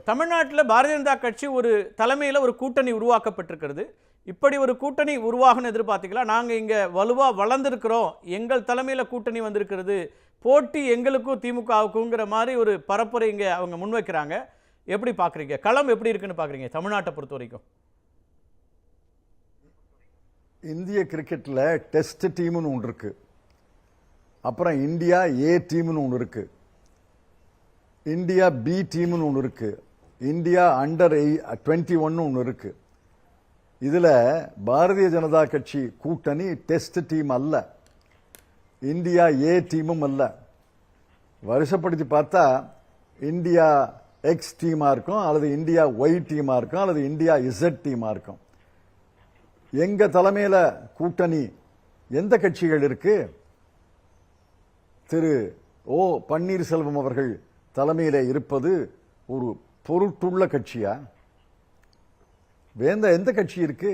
தமிழ்நாட்டில் பாரதிய ஜனதா கட்சி ஒரு தலைமையில் ஒரு கூட்டணி உருவாக்கப்பட்டிருக்கிறது. இப்படி ஒரு கூட்டணி உருவாகுன்னு எதிர்பார்த்தீங்களா? நாங்கள் இங்கே வலுவாக வளர்ந்துருக்கிறோம், எங்கள் தலைமையில் கூட்டணி வந்திருக்கிறது, போட்டி எங்களுக்கும் திமுகவுக்குங்கிற மாதிரி ஒரு பரப்புரை இங்கே அவங்க முன்வைக்கிறாங்க. எப்படி பார்க்குறீங்க? களம் எப்படி இருக்குன்னு பார்க்குறீங்க தமிழ்நாட்டை பொறுத்த வரைக்கும்? இந்திய கிரிக்கெட்டில் டெஸ்ட் டீம்னு ஒன்று இருக்கு, அப்புறம் இந்தியா ஏ டீம்னு ஒன்று இருக்கு, இந்தியா பி டீம்னு ஒன்று இருக்கு, இந்தியா அண்டர் 21 ஒன்று இருக்கு. இதுல பாரதிய ஜனதா கட்சி கூட்டணி டெஸ்ட் டீம் அல்ல, இந்தியா ஏ டீமும் அல்ல. வருஷப்படுத்தி பார்த்தா இந்தியா எக்ஸ் டீமா இருக்கும், அல்லது இந்தியா ஒய் டீமா இருக்கும், அல்லது இந்தியா இசட் டீமா இருக்கும். எங்க தலைமையில கூட்டணி எந்த கட்சிகள் இருக்கு? திரு ஓ பன்னீர்செல்வம் அவர்கள் தலைமையில இருப்பது ஒரு பொருட்டுள்ள கட்சியா? வேந்த எந்த கட்சி இருக்கு?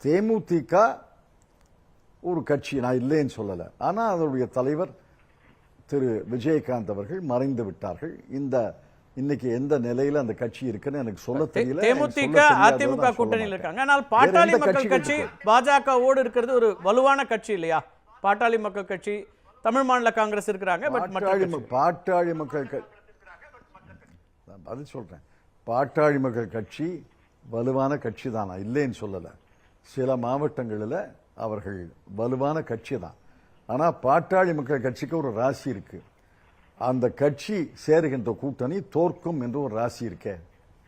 தேமுதிக ஒரு கட்சி, நான் இல்லைன்னு சொல்லல, ஆனா அதனுடைய தலைவர் திரு விஜயகாந்த் அவர்கள் மறைந்து விட்டார்கள். இன்னைக்கு எந்த நிலையில அந்த கட்சி இருக்குன்னு எனக்கு சொல்ல தெரியல. தேமுதிக அதிமுக கூட்டணியில் இருக்காங்க, ஆனால் பாட்டாளி மக்கள் கட்சி பாஜகவோடு இருக்கிறது ஒரு வலுவான கட்சி இல்லையா? பாட்டாளி மக்கள் கட்சி, தமிழ் மாநில காங்கிரஸ் இருக்கிறாங்க. பாட்டாளி மக்கள் அது சொல்றேன், பாட்டாளி மக்கள் கட்சி வலுவான கட்சி தான், இல்லைன்னு சொல்லல. சில மாவட்டங்களில் அவர்கள் வலுவான கட்சி தான். ஆனா பாட்டாளி மக்கள் கட்சிக்கு ஒரு ராசி இருக்கு, அந்த கட்சி சேருகின்ற கூட்டணி தோற்கும் என்று ஒரு ராசி இருக்கே.